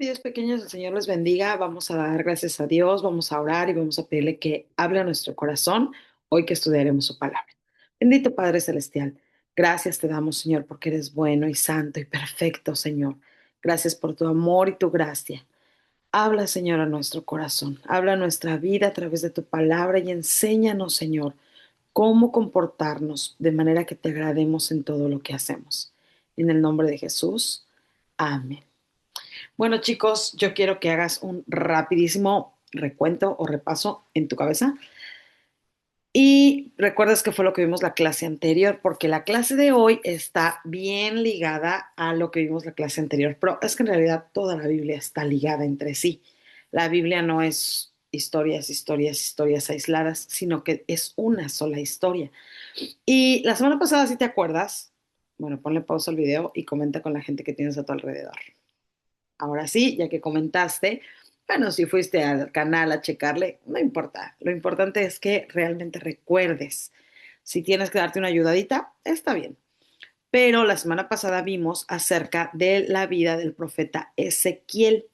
Dios pequeños, el Señor les bendiga. Vamos a dar gracias a Dios, vamos a orar y vamos a pedirle que hable a nuestro corazón hoy que estudiaremos su palabra. Bendito Padre Celestial, gracias te damos, Señor, porque eres bueno y santo y perfecto, Señor. Gracias por tu amor y tu gracia. Habla, Señor, a nuestro corazón. Habla a nuestra vida a través de tu palabra y enséñanos, Señor, cómo comportarnos de manera que te agrademos en todo lo que hacemos. En el nombre de Jesús. Amén. Bueno, chicos, yo quiero que hagas un rapidísimo recuento o repaso en tu cabeza y recuerdas que fue lo que vimos la clase anterior, porque la clase de hoy está bien ligada a lo que vimos la clase anterior, pero es que en realidad toda la Biblia está ligada entre sí. La Biblia no es historias, historias, historias aisladas, sino que es una sola historia. Y la semana pasada, si te acuerdas, bueno, ponle pausa al video y comenta con la gente que tienes a tu alrededor. Ahora sí, ya que comentaste, bueno, si fuiste al canal a checarle, no importa. Lo importante es que realmente recuerdes. Si tienes que darte una ayudadita, está bien. Pero la semana pasada vimos acerca de la vida del profeta Ezequiel.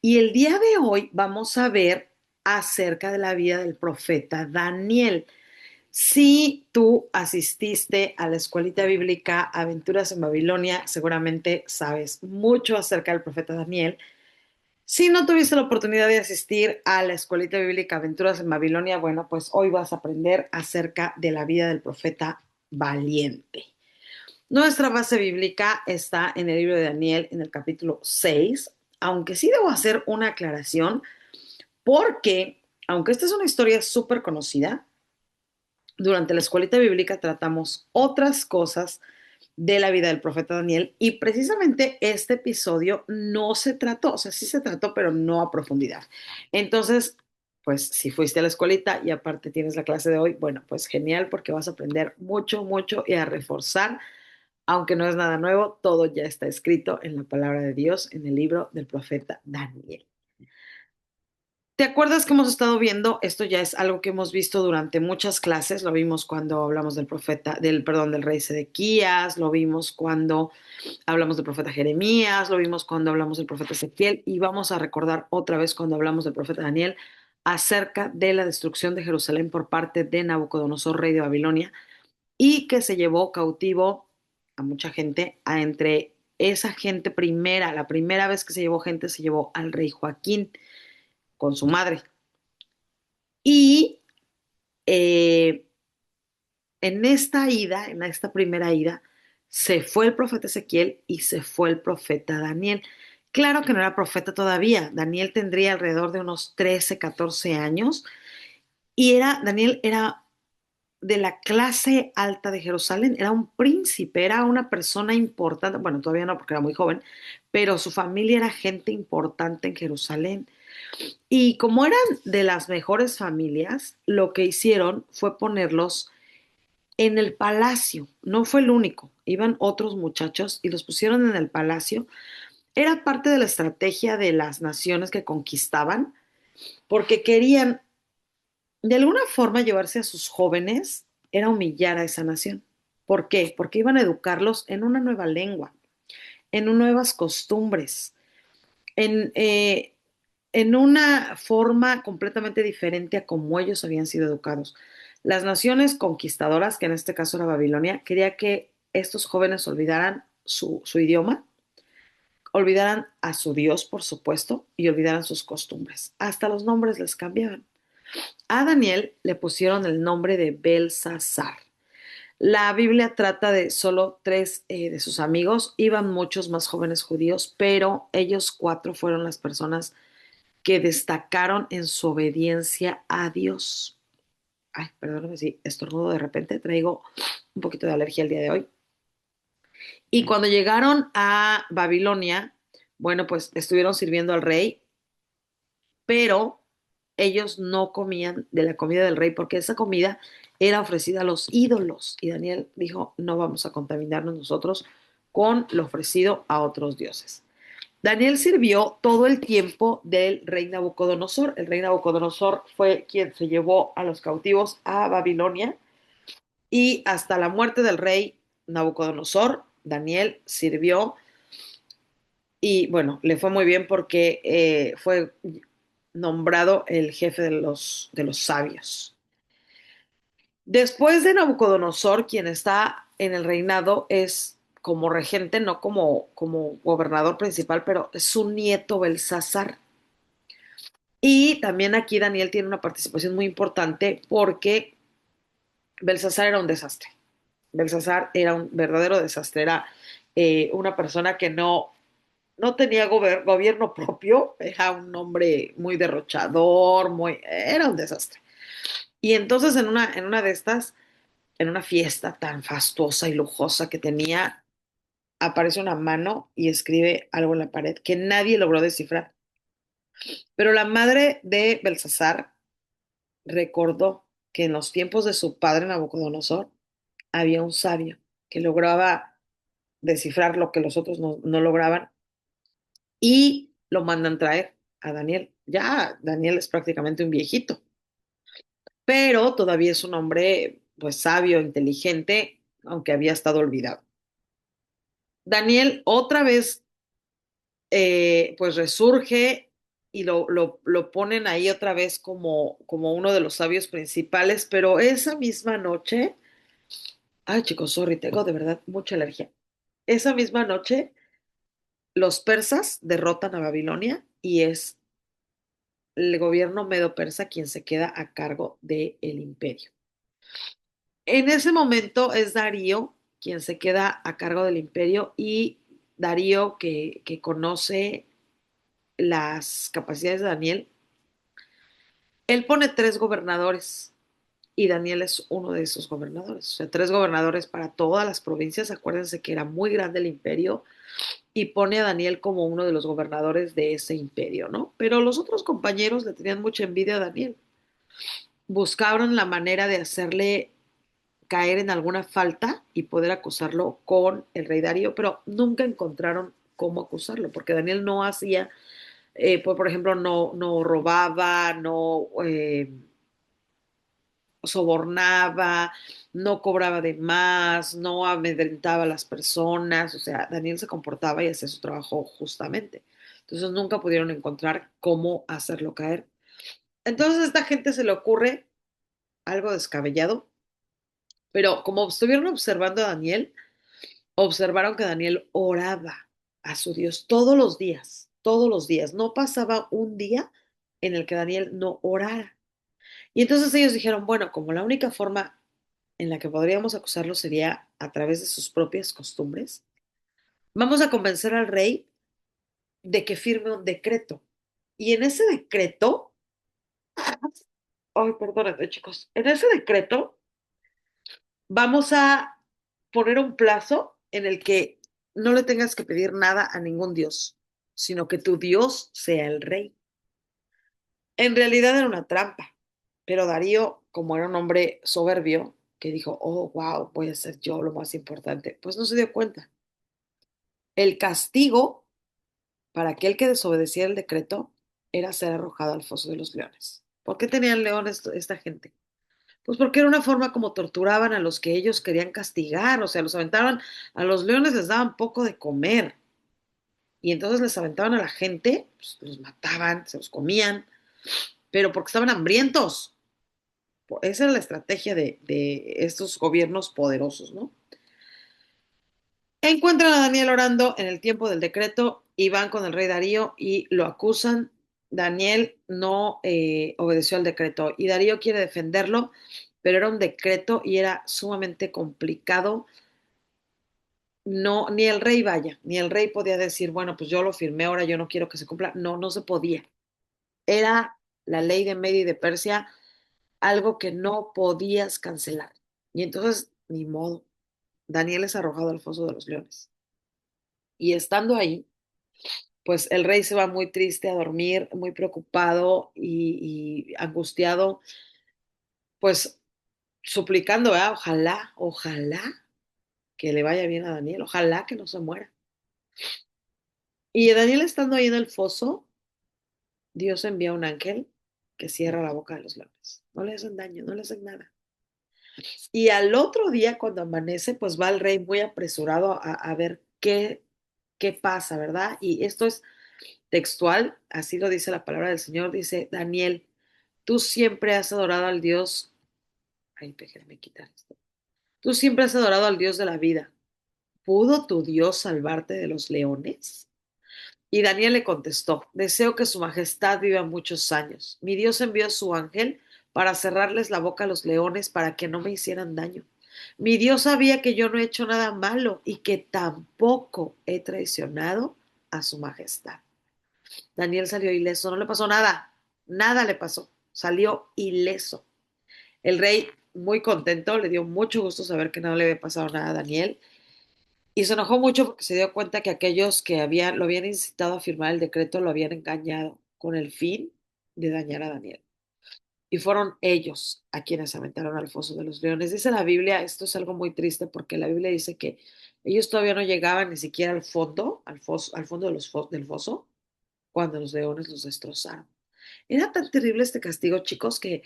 Y el día de hoy vamos a ver acerca de la vida del profeta Daniel. Si tú asististe a la escuelita bíblica Aventuras en Babilonia, seguramente sabes mucho acerca del profeta Daniel. Si no tuviste la oportunidad de asistir a la escuelita bíblica Aventuras en Babilonia, bueno, pues hoy vas a aprender acerca de la vida del profeta valiente. Nuestra base bíblica está en el libro de Daniel, en el capítulo 6, aunque sí debo hacer una aclaración, porque aunque esta es una historia súper conocida, durante la escuelita bíblica tratamos otras cosas de la vida del profeta Daniel y precisamente este episodio no se trató, o sea, sí se trató, pero no a profundidad. Entonces, pues si fuiste a la escuelita y aparte tienes la clase de hoy, bueno, pues genial porque vas a aprender mucho, mucho y a reforzar, aunque no es nada nuevo, todo ya está escrito en la palabra de Dios, en el libro del profeta Daniel. ¿Te acuerdas que hemos estado viendo? Esto ya es algo que hemos visto durante muchas clases. Lo vimos cuando hablamos del profeta, perdón, del rey Sedequías, lo vimos cuando hablamos del profeta Jeremías, lo vimos cuando hablamos del profeta Ezequiel y vamos a recordar otra vez cuando hablamos del profeta Daniel acerca de la destrucción de Jerusalén por parte de Nabucodonosor, rey de Babilonia, y que se llevó cautivo a mucha gente, a entre esa gente primera, la primera vez que se llevó gente, se llevó al rey Joaquín con su madre. Y eh, en esta ida, en esta primera ida, se fue el profeta Ezequiel y se fue el profeta Daniel. Claro que no era profeta todavía. Daniel tendría alrededor de unos 13, 14 años y Daniel era de la clase alta de Jerusalén, era un príncipe, era una persona importante, bueno, todavía no porque era muy joven, pero su familia era gente importante en Jerusalén. Y como eran de las mejores familias, lo que hicieron fue ponerlos en el palacio. No fue el único, iban otros muchachos y los pusieron en el palacio. Era parte de la estrategia de las naciones que conquistaban, porque querían de alguna forma llevarse a sus jóvenes, era humillar a esa nación. ¿Por qué? Porque iban a educarlos en una nueva lengua, en nuevas costumbres, en, eh, en una forma completamente diferente a como ellos habían sido educados. Las naciones conquistadoras, que en este caso era Babilonia, quería que estos jóvenes olvidaran su idioma, olvidaran a su Dios, por supuesto, y olvidaran sus costumbres. Hasta los nombres les cambiaban. A Daniel le pusieron el nombre de Belsasar. La Biblia trata de solo tres de sus amigos, iban muchos más jóvenes judíos, pero ellos cuatro fueron las personas que destacaron en su obediencia a Dios. Ay, perdóname si estornudo de repente, traigo un poquito de alergia el día de hoy. Y cuando llegaron a Babilonia, bueno, pues estuvieron sirviendo al rey, pero ellos no comían de la comida del rey porque esa comida era ofrecida a los ídolos. Y Daniel dijo, no vamos a contaminarnos nosotros con lo ofrecido a otros dioses. Daniel sirvió todo el tiempo del rey Nabucodonosor. El rey Nabucodonosor fue quien se llevó a los cautivos a Babilonia y hasta la muerte del rey Nabucodonosor, Daniel sirvió y bueno, le fue muy bien porque fue nombrado el jefe de los sabios. Después de Nabucodonosor, quien está en el reinado es como regente, no como gobernador principal, pero es su nieto Belsasar. Y también aquí Daniel tiene una participación muy importante porque Belsasar era un desastre. Belsasar era un verdadero desastre, era una persona que no tenía gobierno propio, era un hombre muy derrochador, era un desastre. Y entonces en una de estas, en una fiesta tan fastuosa y lujosa que tenía, aparece una mano y escribe algo en la pared que nadie logró descifrar. Pero la madre de Belsasar recordó que en los tiempos de su padre Nabucodonosor había un sabio que lograba descifrar lo que los otros no lograban y lo mandan traer a Daniel. Ya Daniel es prácticamente un viejito, pero todavía es un hombre pues sabio, inteligente, aunque había estado olvidado. Daniel otra vez pues resurge y lo ponen ahí otra vez como uno de los sabios principales, pero esa misma noche, ay chicos, sorry, tengo de verdad mucha alergia. Esa misma noche, los persas derrotan a Babilonia y es el gobierno medo-persa quien se queda a cargo del imperio. En ese momento es Darío quien se queda a cargo del imperio y Darío que conoce las capacidades de Daniel, él pone tres gobernadores y Daniel es uno de esos gobernadores. O sea, tres gobernadores para todas las provincias. Acuérdense que era muy grande el imperio y pone a Daniel como uno de los gobernadores de ese imperio, ¿no? Pero los otros compañeros le tenían mucha envidia a Daniel. Buscaron la manera de hacerle caer en alguna falta y poder acusarlo con el rey Darío, pero nunca encontraron cómo acusarlo, porque Daniel no hacía, pues, por ejemplo, no robaba, no sobornaba, no cobraba de más, no amedrentaba a las personas, o sea, Daniel se comportaba y hacía su trabajo justamente. Entonces nunca pudieron encontrar cómo hacerlo caer. Entonces a esta gente se le ocurre algo descabellado, pero como estuvieron observando a Daniel, observaron que Daniel oraba a su Dios todos los días. No pasaba un día en el que Daniel no orara. Y entonces ellos dijeron, bueno, como la única forma en la que podríamos acusarlo sería a través de sus propias costumbres, vamos a convencer al rey de que firme un decreto. Y en ese decreto, ay, perdónenme chicos, en ese decreto vamos a poner un plazo en el que no le tengas que pedir nada a ningún dios, sino que tu Dios sea el rey. En realidad era una trampa, pero Darío, como era un hombre soberbio, que dijo, oh, wow, voy a ser yo lo más importante, pues no se dio cuenta. El castigo para aquel que desobedecía el decreto era ser arrojado al foso de los leones. ¿Por qué tenían leones esta gente? Pues porque era una forma como torturaban a los que ellos querían castigar, o sea, los aventaban, a los leones les daban poco de comer y entonces les aventaban a la gente, pues, los mataban, se los comían, pero porque estaban hambrientos. Esa era la estrategia de estos gobiernos poderosos, ¿no? Encuentran a Daniel orando en el tiempo del decreto y van con el rey Darío y lo acusan. Daniel no obedeció al decreto y Darío quiere defenderlo, pero era un decreto y era sumamente complicado. No, ni el rey vaya, ni el rey podía decir, bueno, pues yo lo firmé, ahora yo no quiero que se cumpla. No, no se podía. Era la ley de Media y de Persia, algo que no podías cancelar. Y entonces, ni modo, Daniel es arrojado al foso de los leones. Y estando ahí, pues el rey se va muy triste a dormir, muy preocupado y angustiado, pues suplicando, ¿verdad? Ojalá, ojalá que le vaya bien a Daniel, ojalá que no se muera. Y Daniel estando ahí en el foso, Dios envía un ángel que cierra la boca de los leones. No le hacen daño, no le hacen nada. Y al otro día, cuando amanece, pues va el rey muy apresurado a ver qué pasa, ¿verdad? Y esto es textual, así lo dice la palabra del Señor, dice Daniel, tú siempre has adorado al Dios, ay, déjenme quitar esto, tú siempre has adorado al Dios de la vida. ¿Pudo tu Dios salvarte de los leones? Y Daniel le contestó, deseo que su majestad viva muchos años. Mi Dios envió a su ángel para cerrarles la boca a los leones para que no me hicieran daño. Mi Dios sabía que yo no he hecho nada malo y que tampoco he traicionado a su majestad. Daniel salió ileso, no le pasó nada, nada le pasó, salió ileso. El rey, muy contento, le dio mucho gusto saber que no le había pasado nada a Daniel y se enojó mucho porque se dio cuenta que aquellos que lo habían incitado a firmar el decreto lo habían engañado con el fin de dañar a Daniel. Y fueron ellos a quienes aventaron al foso de los leones. Dice la Biblia, esto es algo muy triste porque la Biblia dice que ellos todavía no llegaban ni siquiera al fondo, al fondo de del foso, cuando los leones los destrozaron. Era tan terrible este castigo, chicos, que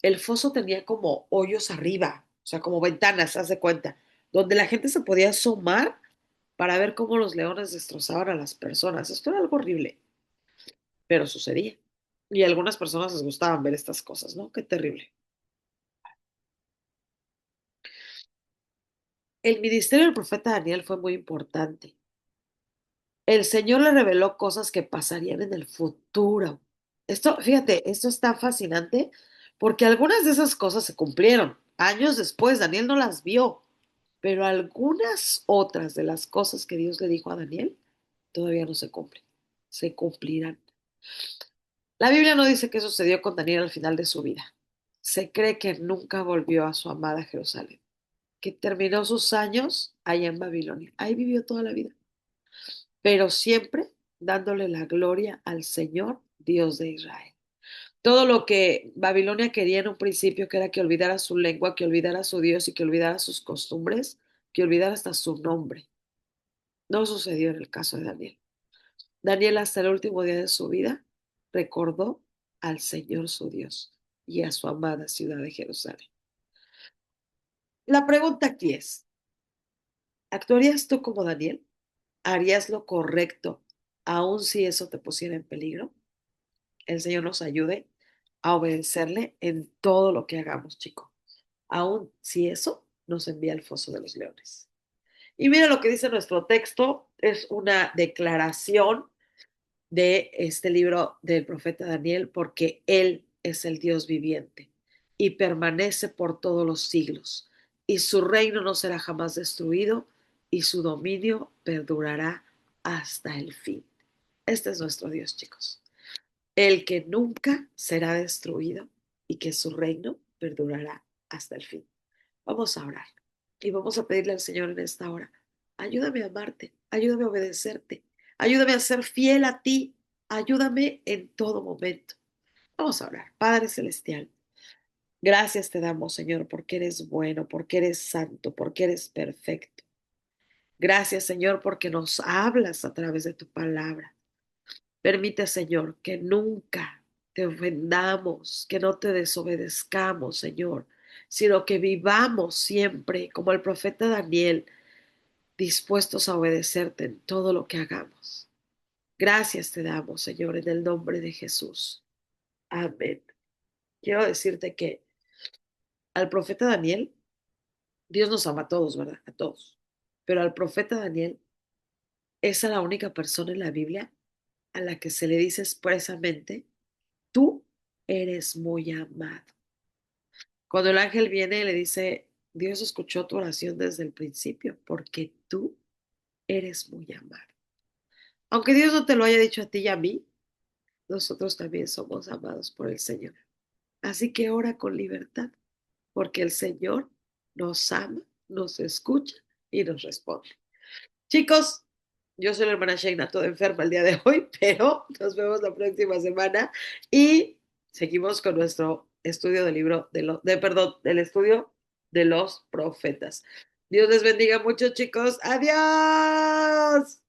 el foso tenía como hoyos arriba, o sea, como ventanas, haz de cuenta, donde la gente se podía asomar para ver cómo los leones destrozaban a las personas. Esto era algo horrible, pero sucedía. Y a algunas personas les gustaban ver estas cosas, ¿no? Qué terrible. El ministerio del profeta Daniel fue muy importante. El Señor le reveló cosas que pasarían en el futuro. Esto, fíjate, esto está fascinante porque algunas de esas cosas se cumplieron. Años después, Daniel no las vio, pero algunas otras de las cosas que Dios le dijo a Daniel todavía no se cumplen. Se cumplirán. La Biblia no dice qué sucedió con Daniel al final de su vida. Se cree que nunca volvió a su amada Jerusalén, que terminó sus años allá en Babilonia. Ahí vivió toda la vida, pero siempre dándole la gloria al Señor, Dios de Israel. Todo lo que Babilonia quería en un principio, que era que olvidara su lengua, que olvidara su Dios y que olvidara sus costumbres, que olvidara hasta su nombre. No sucedió en el caso de Daniel. Daniel hasta el último día de su vida recordó al Señor su Dios y a su amada ciudad de Jerusalén. La pregunta aquí es, ¿actuarías tú como Daniel? ¿Harías lo correcto aun si eso te pusiera en peligro? El Señor nos ayude a obedecerle en todo lo que hagamos, chico, aun si eso nos envía al foso de los leones. Y mira lo que dice nuestro texto, es una declaración de este libro del profeta Daniel, porque Él es el Dios viviente y permanece por todos los siglos, y su reino no será jamás destruido, y su dominio perdurará hasta el fin. Este es nuestro Dios, chicos, el que nunca será destruido y que su reino perdurará hasta el fin. Vamos a orar y vamos a pedirle al Señor en esta hora, ayúdame a amarte, ayúdame a obedecerte, ayúdame a ser fiel a ti, ayúdame en todo momento. Vamos a orar. Padre Celestial, gracias te damos, Señor, porque eres bueno, porque eres santo, porque eres perfecto. Gracias, Señor, porque nos hablas a través de tu palabra. Permite, Señor, que nunca te ofendamos, que no te desobedezcamos, Señor, sino que vivamos siempre como el profeta Daniel, dispuestos a obedecerte en todo lo que hagamos. Gracias te damos, Señor, en el nombre de Jesús. Amén. Quiero decirte que al profeta Daniel, Dios nos ama a todos, ¿verdad? A todos. Pero al profeta Daniel, esa es la única persona en la Biblia a la que se le dice expresamente, tú eres muy amado. Cuando el ángel viene y le dice, Dios escuchó tu oración desde el principio, porque tú eres muy amado. Aunque Dios no te lo haya dicho a ti y a mí, nosotros también somos amados por el Señor. Así que ora con libertad, porque el Señor nos ama, nos escucha y nos responde. Chicos, yo soy la hermana Sheina, toda enferma el día de hoy, pero nos vemos la próxima semana y seguimos con nuestro estudio del libro perdón, del estudio de los profetas. Dios les bendiga mucho, chicos. Adiós.